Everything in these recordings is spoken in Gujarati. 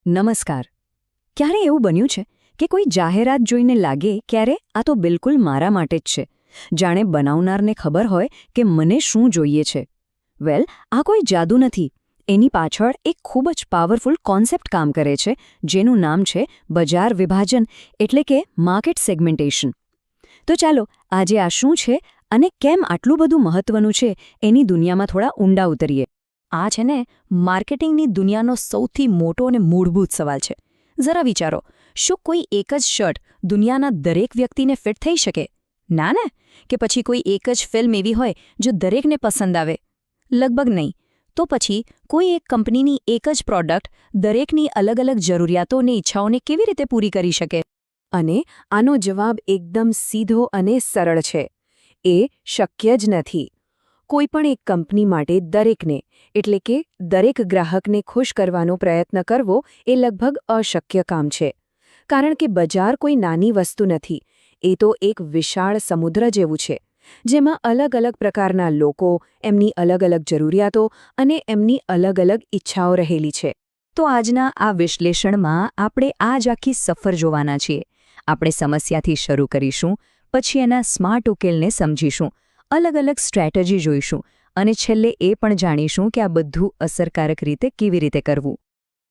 નમસ્કાર. ક્યારે એવું બન્યું છે કે કોઈ જાહેરાત જોઈને લાગે ક્યારે આ તો બિલકુલ મારા માટે જ છે, જાણે બનાવનારને ખબર હોય કે મને શું જોઈએ છે? વેલ, આ કોઈ જાદુ નથી. એની પાછળ એક ખૂબ જ પાવરફુલ કોન્સેપ્ટ કામ કરે છે, જેનું નામ છે બજાર વિભાજન, એટલે કે માર્કેટ સેગમેન્ટેશન. તો ચાલો આજે આ શું છે અને કેમ આટલું બધું મહત્વનું છે એની દુનિયામાં થોડા ઊંડા ઉતરીએ. આ છે ને માર્કેટિંગની દુનિયાનો સૌથી મોટો અને મૂળભૂત સવાલ છે. જરા વિચારો, શું કોઈ એક જ શર્ટ દુનિયાના દરેક વ્યક્તિને ફિટ થઈ શકે? ના ને? કે પછી કોઈ એક જ ફિલ્મ એવી હોય જો દરેકને પસંદ આવે? લગભગ નહીં. તો પછી કોઈ એક કંપનીની એક જ પ્રોડક્ટ દરેકની અલગ અલગ જરૂરિયાતો અને ઈચ્છાઓને કેવી રીતે પૂરી કરી શકે? અને આનો જવાબ એકદમ સીધો અને સરળ છે. એ શક્ય જ નથી. કોઈપણ એક કંપની માટે દરેકને, એટલે કે દરેક ગ્રાહકને ખુશ કરવાનો પ્રયત્ન કરવો એ લગભગ અશક્ય કામ છે. કારણ કે બજાર કોઈ નાની વસ્તુ નથી. એ તો એક વિશાળ સમુદ્ર જેવું છે, જેમાં અલગ અલગ પ્રકારના લોકો, એમની અલગ અલગ જરૂરિયાતો અને એમની અલગ અલગ ઈચ્છાઓ રહેલી છે. તો આજના આ વિશ્લેષણમાં આપણે આ જ આખી સફર જોવાના છીએ. આપણે સમસ્યાથી શરૂ કરીશું, પછી એના સ્માર્ટ ઉકેલને સમજીશું, અલગ અલગ સ્ટ્રેટેજી જોઈશું અને છેલ્લે એ પણ જાણીશું કે આ બધું અસરકારક રીતે કેવી રીતે કરવું.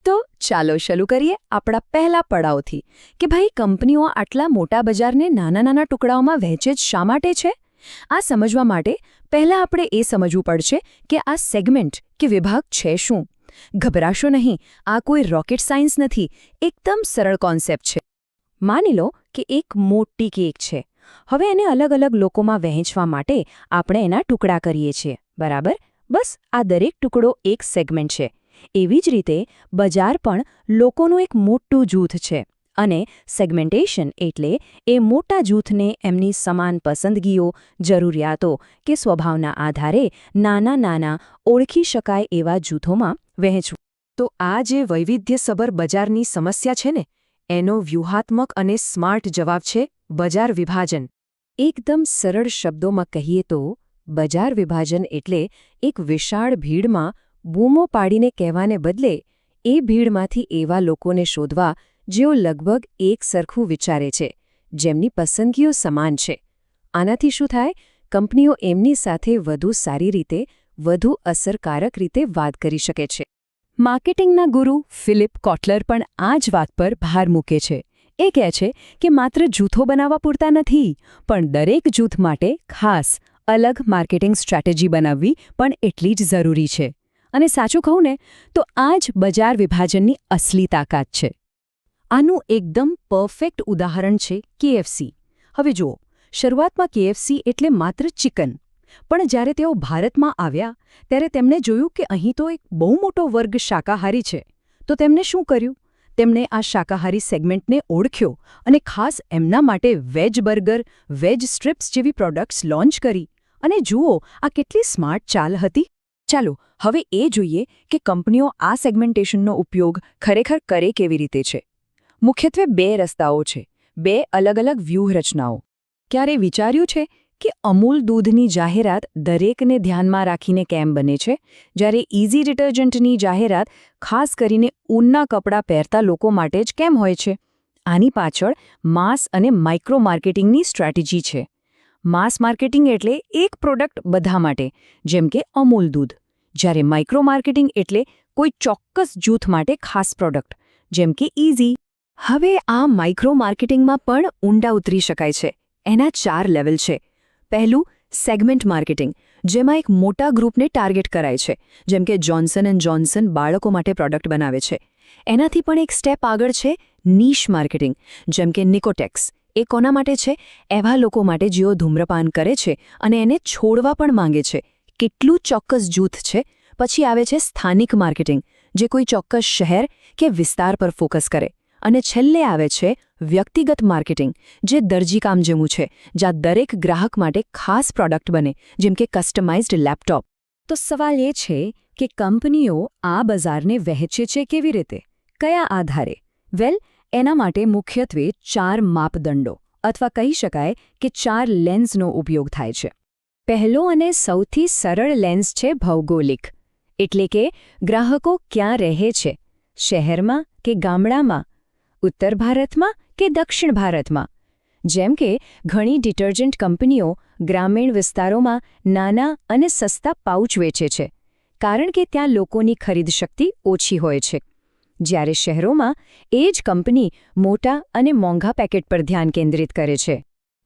તો ચાલો શરૂ કરીએ આપણા પહેલા પડાવથી કે ભાઈ, કંપનીઓ આટલા મોટા બજારને નાના નાના ટુકડાઓમાં વહેંચે જ શા માટે છે? આ સમજવા માટે પહેલાં આપણે એ સમજવું પડશે કે આ સેગમેન્ટ કે વિભાગ છે શું. ગભરાશો નહીં, આ કોઈ રોકેટ સાયન્સ નથી, એકદમ સરળ કોન્સેપ્ટ છે. માની લો કે એક મોટી કેક છે. હવે એને અલગ અલગ લોકોમાં વહેંચવા માટે આપણે એના ટુકડા કરીએ છીએ, બરાબર? બસ આ દરેક ટુકડો એક સેગમેન્ટ છે. એવી જ રીતે બજાર પણ લોકોનું એક મોટું જૂથ છે, અને સેગમેન્ટેશન એટલે એ મોટા જૂથને એમની સમાન પસંદગીઓ, જરૂરિયાતો કે સ્વભાવના આધારે નાના નાના ઓળખી શકાય એવા જૂથોમાં વહેંચવું. તો આ જે વૈવિધ્યસભર બજારની સમસ્યા છે ને, એનો વ્યૂહાત્મક અને સ્માર્ટ જવાબ છે બજાર વિભાજન. એકદમ સરળ શબ્દોમાં કહીએ તો બજાર વિભાજન એટલે એક વિશાળ ભીડમાં બૂમો પાડીને કહેવાને બદલે એ ભીડમાંથી એવા લોકોને શોધવા જેઓ લગભગ એક સરખું વિચારે છે, જેમની પસંદગીઓ સમાન છે. આનાથી શું થાય? કંપનીઓ એમની સાથે વધુ સારી રીતે, વધુ અસરકારક રીતે વાત કરી શકે છે. માર્કેટિંગના ગુરુ ફિલિપ કોટલર પણ આ જ વાત પર ભાર મૂકે છે. એ કહે છે કે માત્ર જૂથો બનાવવા પૂરતા નથી, પણ દરેક જૂથ માટે ખાસ અલગ માર્કેટિંગ સ્ટ્રેટેજી બનાવવી પણ એટલી જ જરૂરી છે. અને સાચું કહું ને તો આ જ બજાર વિભાજનની અસલી તાકાત છે. આનું એકદમ પરફેક્ટ ઉદાહરણ છે KFC. હવે જુઓ, શરૂઆતમાં KFC એટલે માત્ર ચિકન. પણ જ્યારે તેઓ ભારતમાં આવ્યા ત્યારે તેમણે જોયું કે અહીં તો એક બહુ મોટો વર્ગ શાકાહારી છે. તો તેમણે શું કર્યું? તેમણે આ શાકાહારી સેગમેન્ટને ઓળખ્યો અને ખાસ એમના માટે વેજ બર્ગર, વેજ સ્ટ્રીપ્સ જેવી પ્રોડક્ટ્સ લોન્ચ કરી. અને જુઓ, આ કેટલી સ્માર્ટ ચાલ હતી. ચાલો હવે એ જોઈએ કે કંપનીઓ આ સેગમેન્ટેશનનો ઉપયોગ ખરેખર કરે કેવી રીતે છે. મુખ્યત્વે બે રસ્તાઓ છે, બે અલગ અલગ વ્યૂહરચનાઓ. ક્યારે વિચાર્યું છે કે અમૂલ દૂધની જાહેરાત દરેકને ધ્યાનમાં રાખીને કેમ બને છે, જ્યારે ઇઝી ડિટર્જન્ટની જાહેરાત ખાસ કરીને ઊનના કપડાં પહેરતા લોકો માટે જ કેમ હોય છે? આની પાછળ માસ અને માઇક્રો માર્કેટિંગની સ્ટ્રેટેજી છે. માસ માર્કેટિંગ એટલે એક પ્રોડક્ટ બધા માટે, જેમ કે અમૂલ દૂધ. જ્યારે માઇક્રો માર્કેટિંગ એટલે કોઈ ચોક્કસ જૂથ માટે ખાસ પ્રોડક્ટ, જેમ કે ઇઝી. હવે આ માઇક્રો માર્કેટિંગમાં પણ ઊંડા ઉતરી શકાય છે. એના 4 લેવલ છે. પહેલું, સેગમેન્ટ માર્કેટિંગ, જેમાં એક મોટા ગ્રુપને ટાર્ગેટ કરાય છે, જેમ કે જોન્સન એન્ડ જોન્સન બાળકો માટે પ્રોડક્ટ બનાવે છે. એનાથી પણ એક સ્ટેપ આગળ છે નીશ માર્કેટિંગ, જેમ કે નિકોટેક્સ. એ કોના માટે છે? એવા લોકો માટે જેઓ ધૂમ્રપાન કરે છે અને એને છોડવા પણ માંગે છે. કેટલું ચોક્કસ જૂથ છે. પછી આવે છે સ્થાનિક માર્કેટિંગ, જે કોઈ ચોક્કસ શહેર કે વિસ્તાર પર ફોકસ કરે. અને છેલ્લે આવે છે વ્યક્તિગત માર્કેટિંગ, જે દરજીકામ જેવું છે, જ્યાં દરેક ગ્રાહક માટે ખાસ પ્રોડક્ટ બને, જેમ કે કસ્ટમાઇઝ્ડ લેપટોપ. તો સવાલ એ છે કે કંપનીઓ આ બજારને વહેંચે છે કેવી રીતે? કયા આધારે? વેલ, એના માટે મુખ્યત્વે 4 માપદંડો અથવા કહી શકાય કે 4 લેન્સનો ઉપયોગ થાય છે. પહેલો અને સૌથી સરળ લેન્સ છે ભૌગોલિક, એટલે કે ગ્રાહકો ક્યાં રહે છે, શહેરમાં, કે ગામડામાં, ઉત્તર ભારતમાં કે દક્ષિણ ભારતમાં? જેમ કે ઘણી ડિટર્જન્ટ કંપનીઓ ગ્રામીણ વિસ્તારોમાં નાના અને સસ્તા પાઉચ વેચે છે, કારણ કે ત્યાં લોકોની ખરીદ શક્તિ ઓછી હોય છે. જ્યારે શહેરોમાં એ જ કંપની મોટા અને મોંઘા પેકેટ પર ધ્યાન કેન્દ્રિત કરે છે.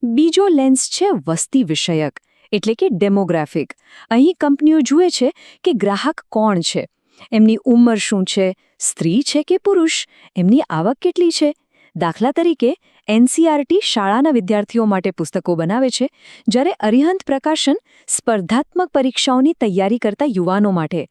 બીજો લેન્સ છે વસ્તી વિષયક, એટલે કે ડેમોગ્રાફિક. અહીં કંપનીઓ જુએ છે કે ગ્રાહક કોણ છે, એમની ઉંમર શું છે, સ્ત્રી છે કે પુરુષ, એમની આવક કેટલી છે. દાખલા તરીકે એનસીઆરટી શાળાના વિદ્યાર્થીઓ માટે પુસ્તકો બનાવે છે, જ્યારે અરિહંત પ્રકાશન સ્પર્ધાત્મક પરીક્ષાઓની તૈયારી કરતા યુવાનો માટે.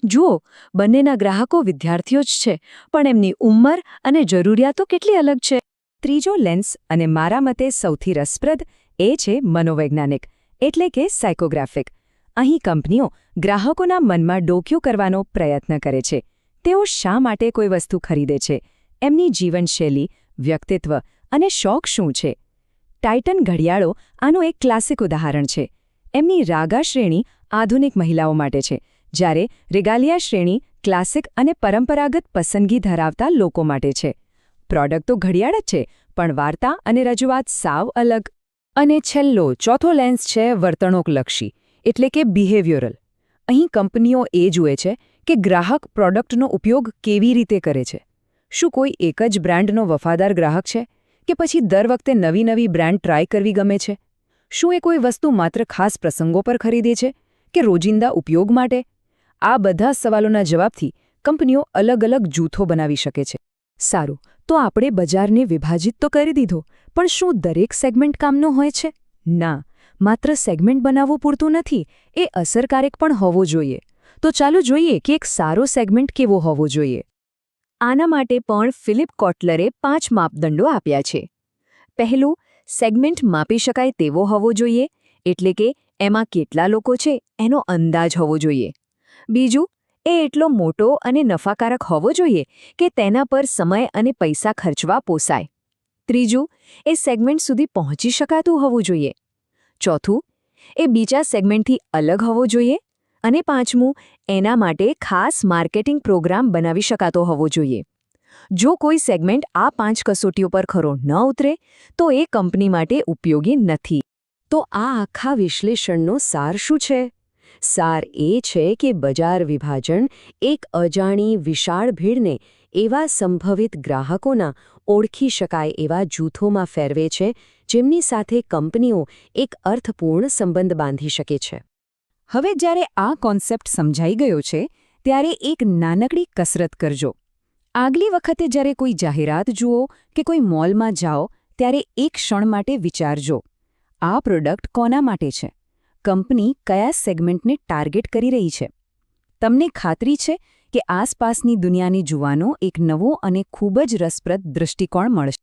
જુઓ, બંનેના ગ્રાહકો વિદ્યાર્થીઓ જ છે, પણ એમની ઉંમર અને જરૂરિયાતો કેટલી અલગ છે. ત્રીજો લેન્સ, અને મારા મતે સૌથી રસપ્રદ, એ છે મનોવૈજ્ઞાનિક, એટલે કે સાયકોગ્રાફિક. અહીં કંપનીઓ ગ્રાહકોના મનમાં ડોક્યું કરવાનો પ્રયત્ન કરે છે. તેઓ શા માટે કોઈ વસ્તુ ખરીદે છે, એમની જીવનશૈલી, વ્યક્તિત્વ અને શોખ શું છે. ટાઇટન ઘડિયાળો આનું એક ક્લાસિક ઉદાહરણ છે. એમની રાગા શ્રેણી આધુનિક મહિલાઓ માટે છે, જ્યારે રેગાલિયા શ્રેણી ક્લાસિક અને પરંપરાગત પસંદગી ધરાવતા લોકો માટે છે. પ્રોડક્ટ તો ઘડિયાળ જ છે, પણ વાર્તા અને રજૂઆત સાવ અલગ. અને છેલ્લો, ચોથો લેન્સ છે વર્તણૂકલક્ષી, એટલે કે બિહેવિયરલ. અહીં કંપનીઓ એ જુએ છે કે ગ્રાહક પ્રોડક્ટનો ઉપયોગ કેવી રીતે કરે છે. શું કોઈ એક જ બ્રાન્ડનો વફાદાર ગ્રાહક છે, કે પછી દર વખતે નવી નવી બ્રાન્ડ ટ્રાય કરવી ગમે છે? શું એ કોઈ વસ્તુ માત્ર ખાસ પ્રસંગો પર ખરીદે છે, કે રોજિંદા ઉપયોગ માટે? આ બધા સવાલોના જવાબથી કંપનીઓ અલગ અલગ જૂથો બનાવી શકે છે. સારું, તો આપણે બજારને વિભાજિત તો કરી દીધો, પણ શું દરેક સેગમેન્ટ કામનો હોય છે? ના, માત્ર સેગમેન્ટ બનાવવું પૂરતું નથી, એ અસરકારક પણ હોવો જોઈએ. તો ચાલો જોઈએ કે એક સારો સેગમેન્ટ કેવો હોવો જોઈએ. આના માટે પણ ફિલિપ કોટલરે 5 માપદંડો આપ્યા છે. પહેલું, સેગમેન્ટ માપી શકાય તેવો હોવો જોઈએ, એટલે કે એમાં કેટલા લોકો છે એનો અંદાજ હોવો જોઈએ. બીજું, એ એટલો મોટો અને નફાકારક હોવો જોઈએ કે તેના પર સમય અને પૈસા ખર્ચવા પોસાય. ત્રીજું, એ સેગમેન્ટ સુધી પહોંચી શકાતું હોવું જોઈએ. ચોથું, એ બીજા સેગમેન્ટથી અલગ હોવો જોઈએ. અને પાંચમું, એના માટે ખાસ માર્કેટિંગ પ્રોગ્રામ બનાવી શકાતો હોવો જોઈએ. જો કોઈ સેગમેન્ટ આ 5 કસોટીઓ પર ખરો ન ઉતરે, તો એ કંપની માટે ઉપયોગી નથી. તો આ આખા વિશ્લેષણનો સાર શું છે? સાર એ છે કે બજાર વિભાજન એક અજાણી વિશાળ ભીડને એવા સંભવિત ગ્રાહકોના ઓળખી શકાય એવા જૂથોમાં ફેરવે છે, જેમની સાથે કંપનીઓ એક અર્થપૂર્ણ સંબંધ બાંધી શકે છે. હવે જ્યારે આ કોન્સેપ્ટ સમજાઈ ગયો છે, ત્યારે એક નાનકડી કસરત કરજો. આગલી વખતે જ્યારે કોઈ જાહેરાત જુઓ કે કોઈ મોલમાં જાઓ, ત્યારે એક ક્ષણ માટે વિચારજો, આ પ્રોડક્ટ કોના માટે છે? કંપની કયા સેગમેન્ટને ટાર્ગેટ કરી રહી છે? તમને ખાતરી છે કે આસપાસની દુનિયાની જોવાનો એક નવો અને ખૂબ જ રસપ્રદ દૃષ્ટિકોણ મળશે.